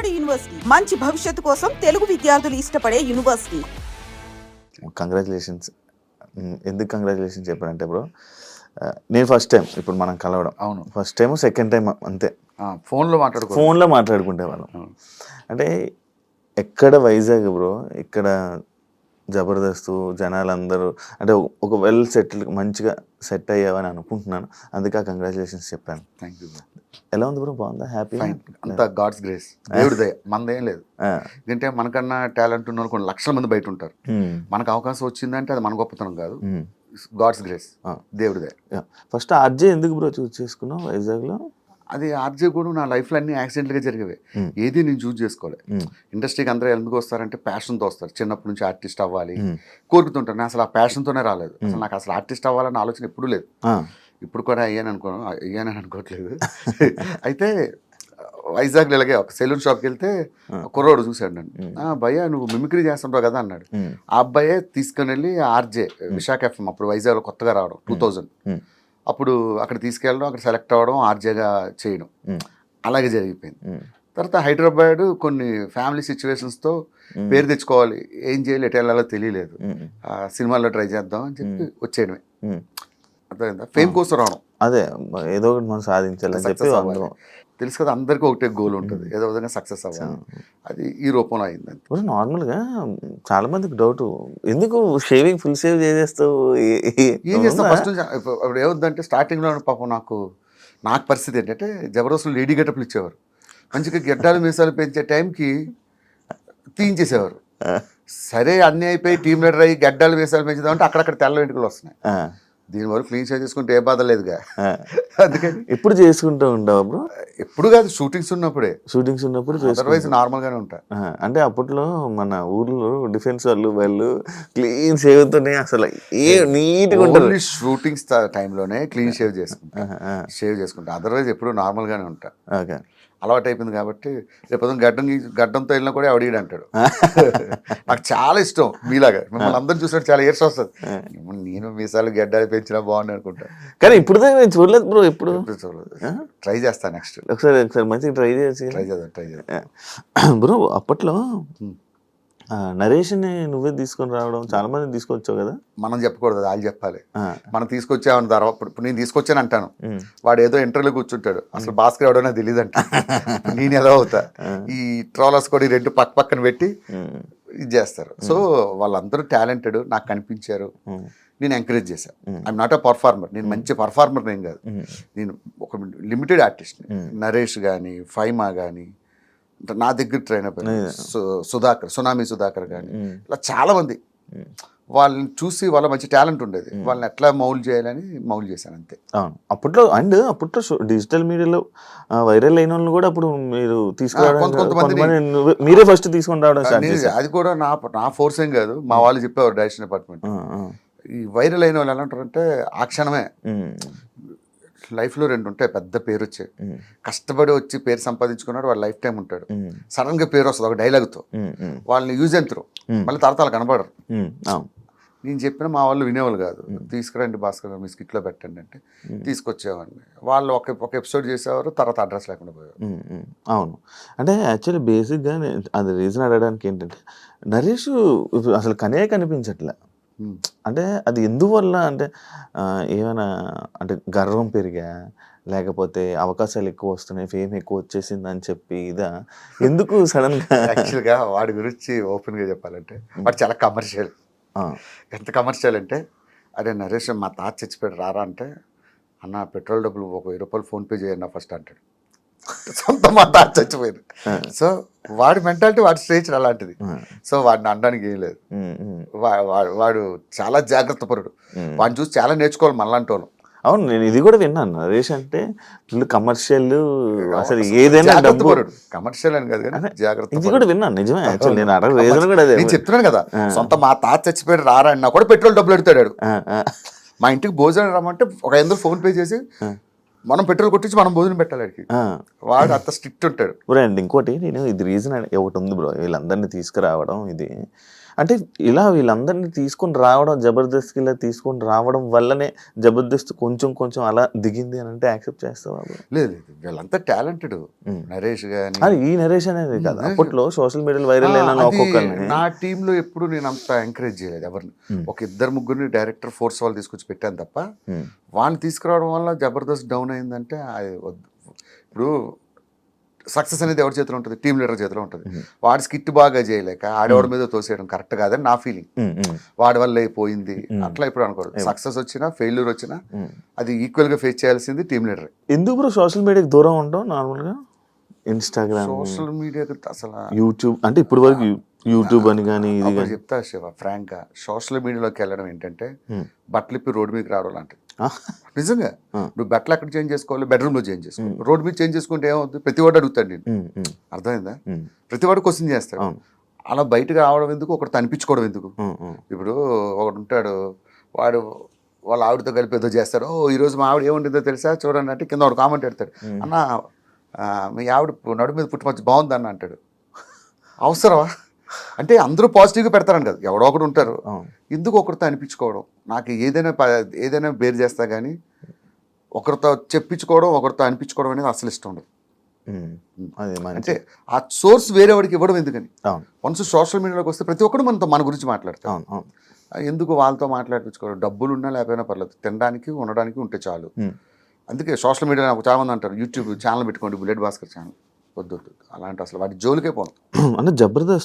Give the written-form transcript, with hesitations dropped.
నాడు యూనివర్సిటీ మంచి భవిష్యత్తు కోసం తెలుగు విద్యార్థులు ఇష్టపడే యూనివర్సిటీ. కంగ్రాచులేషన్స్. ఎందుకు కంగ్రాచులేషన్స్ చెప్పానంటే బ్రో, నేను ఫస్ట్ టైం ఇప్పుడు మనం కలవడం. అవును, ఫస్ట్ టైం సెకండ్ టైం అంతే. ఫోన్లో మాట్లాడుకుంటే వాళ్ళం. అంటే ఎక్కడ వైజాగ్ బ్రో, ఇక్కడ జబర్దస్త్ జనాలందరూ అంటే ఒక వెల్ సెటిల్ మంచిగా సెట్ అయ్యావని అనుకుంటున్నాను. అందుకే కంగ్రాచులేషన్స్ చెప్పాను. Thank you. ఎలా ఉంది బ్రో? బాగుందా? హ్యాపీ? అంతా గాడ్స్ గ్రేస్, దేవుడి దయ, మనదేం లేదు. ఎందుకంటే మనకన్నా టాలెంట్ ఉన్న వాళ్ళు కొన్ని లక్షల మంది బయట ఉంటారు. మనకు అవకాశం వచ్చిందంటే అది మన గొప్పతనం కాదు, గాడ్స్ గ్రేస్, దేవుడి దయ. ఫస్ట్ ఆర్జే ఎందుకు బ్రో చూస్ చేసుకున్నావు వైజాగ్లో? అది ఆర్జే కూడా నా లైఫ్లో అన్ని యాక్సిడెంట్గా జరిగేవి. ఏది నేను చూస్ చేసుకోలే. ఇండస్ట్రీకి అందరూ ఎందుకు వస్తారంటే ప్యాషన్తో వస్తారు. చిన్నప్పటి నుంచి ఆర్టిస్ట్ అవ్వాలి కోరుకుతుంటాను. నేను అసలు ఆ ప్యాషన్తోనే రాలేదు. అసలు నాకు అసలు ఆర్టిస్ట్ అవ్వాలన్న ఆలోచన ఎప్పుడూ లేదు. ఇప్పుడు కూడా అయ్యానని అనుకోవట్లేదు. అయితే వైజాగ్లో ఇలాగే ఒక సెలూన్ షాప్కి వెళ్తే కుర్రోడు చూశాడు నన్ను. భయ్యా నువ్వు మిమిక్రీ చేస్తుంటావు కదా అన్నాడు. ఆ అబ్బాయే తీసుకుని వెళ్ళి ఆర్జే విశాఖ ఎఫ్ఎం అప్పుడు వైజాగ్లో కొత్తగా రావడం 2000, అప్పుడు అక్కడ తీసుకెళ్ళడం, అక్కడ సెలెక్ట్ అవ్వడం, ఆర్జేగా చేయడం, అలాగే జరిగిపోయింది. తర్వాత హైదరాబాద్ కొన్ని ఫ్యామిలీ సిచ్యువేషన్స్తో పేరు తెచ్చుకోవాలి, ఏం చేయాలి, ఎటు వెళ్ళాలో తెలియలేదు. సినిమాల్లో ట్రై చేద్దాం అని చెప్పి వచ్చేయడమే. అర్థమైందా? ఫేమ్ కోసం రావడం, అదే ఏదో ఒకటి మనం సాధించాలని చెప్పి తెలుసు కదా, అందరికీ ఒకటే గోల్ ఉంటుంది, ఏదో విధంగా సక్సెస్ అవ్వాలి. అది ఈ రూపంలో అయింది. నార్మల్గా చాలా మందికి డౌట్, ఎందుకు షేవింగ్ ఫుల్ షేవ్ చేసేస్తావు, ఏం చేస్తాం? ఫస్ట్ అప్పుడు ఏమవుతుందంటే స్టార్టింగ్లో పాపం నాకు పరిస్థితి ఏంటంటే జబర్దస్త్లో లేడీ గెటప్లు ఇచ్చేవారు. మంచిగా గెడ్డాలు మీసాలు పెంచే టైంకి తీయించేసేవారు. సరే అన్నీ అయిపోయి టీమ్ లీడర్ అయ్యి గడ్డాలు మీసాలు పెంచుదామంటే అక్కడక్కడ తెల్ల వెంట్రుకలు వస్తున్నాయి. దీనివల్ల క్లీన్ షేవ్ చేసుకుంటే ఏ బాధ లేదుగా. అందుకని ఎప్పుడు చేసుకుంటూ ఉంటావు బ్రో? ఎప్పుడు కాదు, షూటింగ్స్ ఉన్నప్పుడు అదర్వైజ్ నార్మల్గానే ఉంటా. అంటే అప్పట్లో మన ఊర్లో డిఫెన్స్ వాళ్ళు క్లీన్ షేవ్తోనే అసలు నీట్గా ఉంటుంది. షూటింగ్స్ టైంలోనే క్లీన్ షేవ్ చేసుకుంటా, అదర్వైజ్ ఎప్పుడు నార్మల్గానే ఉంటా. ఓకే, అలవాటు అయిపోయింది కాబట్టి రేపు గడ్డంతో వెళ్ళినా కూడా ఎవడీడు అంటాడు. నాకు చాలా ఇష్టం మీలాగా, మిమ్మల్ని అందరూ చూసినట్టు చాలా ఏర్స్ వస్తుంది. నేను మీసాలు గడ్డాలు పెంచినా బాగుంది అనుకుంటా, కానీ ఇప్పుడు నేను చూడలేదు బ్రో. ఎప్పుడు చూడలేదు. ట్రై చేస్తాను నెక్స్ట్. ఒకసారి మంచిగా ట్రై చేద్దాం బ్రో. అప్పట్లో నరేష్ని నువ్వే తీసుకొని రావడం, చాలా మంది తీసుకొచ్చావు కదా. మనం చెప్పకూడదు, వాళ్ళు చెప్పాలి. మనం తీసుకొచ్చామని తర్వాత ఇప్పుడు నేను తీసుకొచ్చాను అంటాను, వాడు ఏదో ఇంటర్వ్యూలో కూర్చుంటాడు, అసలు భాస్కర్ ఎవడో తెలియదు అంట. నేను ఎలా అవుతా? ఈ ట్రోలర్స్ కూడా రెండు పక్కన పెట్టి ఇది చేస్తారు. సో వాళ్ళందరూ టాలెంటెడ్ నాకు కనిపించారు, నేను ఎంకరేజ్ చేశాను. ఐఎమ్ నాట్ అ పర్ఫార్మర్, నేను మంచి పర్ఫార్మర్ ఏం కాదు, నేను ఒక లిమిటెడ్ ఆర్టిస్ట్. నరేష్ కానీ ఫైమా కానీ నా దగ్గర ట్రైన్ అయిపోయింది, సునామీ సుధాకర్ కానీ ఇలా చాలా మంది. వాళ్ళని చూసి వాళ్ళ మంచి టాలెంట్ ఉండేది, వాళ్ళని ఎట్లా మౌల్డ్ చేయాలని మౌల్డ్ చేశాను అంతే. అప్పట్లో డిజిటల్ మీడియాలో వైరల్ అయిన వాళ్ళని కూడా అప్పుడు మీరు తీసుకురావడం, మీరే ఫస్ట్ తీసుకొని రావడం. అది కూడా నా ఫోర్స్ ఏం కాదు, మా వాళ్ళు చెప్పేవారు డైరెక్షన్ డిపార్ట్మెంట్. ఈ వైరల్ అయిన వాళ్ళు ఎలా ఉంటారంటే ఆ క్షణమే లైఫ్లో రెండు ఉంటాయి, పెద్ద పేరు వచ్చాయి, కష్టపడి వచ్చి పేరు సంపాదించుకున్నాడు, వాడు లైఫ్ టైం ఉంటాడు. సడన్ గా పేరు వస్తుంది ఒక డైలాగ్తో, వాళ్ళని యూజ్ ఎంతరు మళ్ళీ తరతాలు కనబడరు. నేను చెప్పిన మా వాళ్ళు వినేవాళ్ళు కాదు. తీసుకురండి భాస్కర్ మీ స్కిట్లో పెట్టండి అంటే తీసుకొచ్చేవాడిని. వాళ్ళు ఒక ఎపిసోడ్ చేసేవారు, తర్వాత అడ్రస్ లేకుండా పోయేవారు. అవును, అంటే యాక్చువల్లీ బేసిక్గా అది రీజన్ అడగడానికి ఏంటంటే నరేష్ అసలు కనిపించట్లే. అంటే అది ఎందువల్ల అంటే ఏమైనా అంటే గర్వం పెరిగా, లేకపోతే అవకాశాలు ఎక్కువ వస్తున్నాయి, ఫేమ్ ఎక్కువ వచ్చేసింది అని చెప్పి ఇదా, ఎందుకు సడన్ గా? యాక్చువల్గా వాడి గురించి ఓపెన్ గా చెప్పాలంటే వాడు చాలా కమర్షియల్. ఎంత కమర్షియల్ అంటే, అరే నరేష్ మా తాత చచ్చిపోయాడు రారా అంటే, అన్న పెట్రోల్ డబ్బులు ఒక 1000 రూపాయలు ఫోన్పే చేయండి ఫస్ట్ అంటాడు. సొంత మా తాత చచ్చిపోయాడు. సో వాడి మెంటాలిటీ, వాడి స్టేజ్ అలాంటిది. సో వాడిని అనడానికి ఏం లేదు. వాడు చాలా జాగ్రత్త పరుడు, వాడిని చూసి చాలా నేర్చుకోవాలి మనలాంటి వాళ్ళు. అవును, నేను ఇది కూడా విన్నాను, నరేష్ అంటే కమర్షియల్, అసలు ఏదైనా కమర్షియల్ అని కాదు కానీ జాగ్రత్త, ఇది కూడా విన్నాను. నిజమే, నేను చెప్తున్నాను కదా, సొంత మా తాత చచ్చిపోయాడు రారా అన్నా కూడా పెట్రోల్ డబ్బులు ఎడతాడు. మా ఇంటికి భోజనం రమ్మంటే ఒక 500 ఫోన్ పే చేసి మనం పెట్రోల్ కొట్టించి మనం భోజనం పెట్టాలి. వాడు అంత స్ట్రిక్ట్ ఉంటాడు. అండ్ ఇంకోటి, నేను ఇది రీజన్ ఒకటి ఉంది బ్రో, వీళ్ళందరినీ తీసుకురావడం ఇది అంటే ఇలా వీళ్ళందరినీ తీసుకొని రావడం, జబర్దస్త్కి ఇలా తీసుకొని రావడం వల్లనే జబర్దస్త్ కొంచెం కొంచెం అలా దిగింది అని అంటే యాక్సెప్ట్ చేస్తావా? లేదు లేదు, వీళ్ళంతా టాలెంటెడ్. నరేష్ గాని అది ఈ నరేషన్ అనేది కాదు, అప్పట్లో సోషల్ మీడియాలో వైరల్ అయిన ఒక్కొక్కరిని నా టీంలో ఎప్పుడు నేను అంత ఎంకరేజ్ చేయలేదు ఎవరిని. ఒక ఇద్దరు ముగ్గురిని డైరెక్టర్ ఫోర్స్ వాళ్ళు తీసుకొచ్చి పెట్టాను తప్ప వాళ్ళని తీసుకురావడం వల్ల జబర్దస్త్ డౌన్ అయిందంటే అది వద్దు. ఇప్పుడు సక్సెస్ అనేది ఎవరి చేతిలో ఉంటుంది? టీం లీడర్ చేతిలో ఉంటుంది. వాడి స్కిట్ బాగా చేయలేక ఆడవాడి మీద తోసేయడం కరెక్ట్ కాదని నా ఫీలింగ్. వాడి వల్ల అయిపోయింది అట్లా ఇప్పుడు అనుకోరు. సక్సెస్ వచ్చినా ఫెయిల్యూర్ వచ్చినా అది ఈక్వల్ గా ఫేస్ చేయాల్సింది టీం లీడర్. ఎందుకు బ్రో సోషల్ మీడియాకి దూరం ఉంటాం? నార్మల్గా ఇన్స్టాగ్రామ్, సోషల్ మీడియాకి అసలు యూట్యూబ్, అంటే ఇప్పుడు వరకు యూట్యూబ్ అని కానీ ఇది ఒకటి కానీ చెప్తా శివ, ఫ్రాంక్ గా సోషల్ మీడియాలోకి వెళ్ళడం ఏంటంటే బట్టలిప్పి రోడ్డు మీదకి రావడం లాంటిది. నిజంగా నువ్వు బట్టలు ఎక్కడ చేంజ్ చేసుకోవాలి? బెడ్రూమ్ లో చేంజ్ చేసుకోవాలి. రోడ్డు మీద చేంజ్ చేసుకుంటే ఏమవుతుంది? ప్రతి వాడు అడుగుతాడు నేను. అర్థమైందా? ప్రతి వాడు క్వశ్చన్ చేస్తాడు. అలా బయటకు రావడం ఎందుకు? ఒకటి అనిపించుకోవడం ఎందుకు? ఇప్పుడు ఒకడు ఉంటాడు, వాడు వాళ్ళ ఆవిడతో కలిపి ఏదో చేస్తాడు. ఓ ఈరోజు మా ఆవిడ ఏముంటుందో తెలుసా చూడండి అంటే కింద వాడు కామెంట్ పెడతాడు, అన్న మీ ఆవిడ నడుము మీద పుట్టుమచ్చి బాగుందన్న అంటాడు. అవసరమా? అంటే అందరూ పాజిటివ్గా పెడతారని కదా, ఎవడో ఒకడు ఉంటారు. ఎందుకు ఒకరితో అనిపించుకోవడం? నాకు ఏదైనా బేర్ చేస్తా కానీ ఒకరితో చెప్పించుకోవడం, ఒకరితో అనిపించుకోవడం అనేది అసలు ఇష్టం ఉండదు. అంటే ఆ సోర్స్ వేరే వాడికి ఇవ్వడం ఎందుకని? వన్స్ సోషల్ మీడియాలోకి వస్తే ప్రతి ఒక్కరు మన గురించి మాట్లాడతారు. ఎందుకు వాళ్ళతో మాట్లాడించుకోవడం? డబ్బులు ఉన్నా లేకపోయినా పర్లేదు, తినడానికి ఉండడానికి ఉంటే చాలు. అందుకే సోషల్ మీడియా నాకు చాలా మంది అంటారు యూట్యూబ్ ఛానల్ పెట్టుకోండి, బుల్లెట్ భాస్కర్ ఛానల్. వద్దు అలాంటి అసలు వాటి జోలికే పోను. అంటే జబర్దస్త్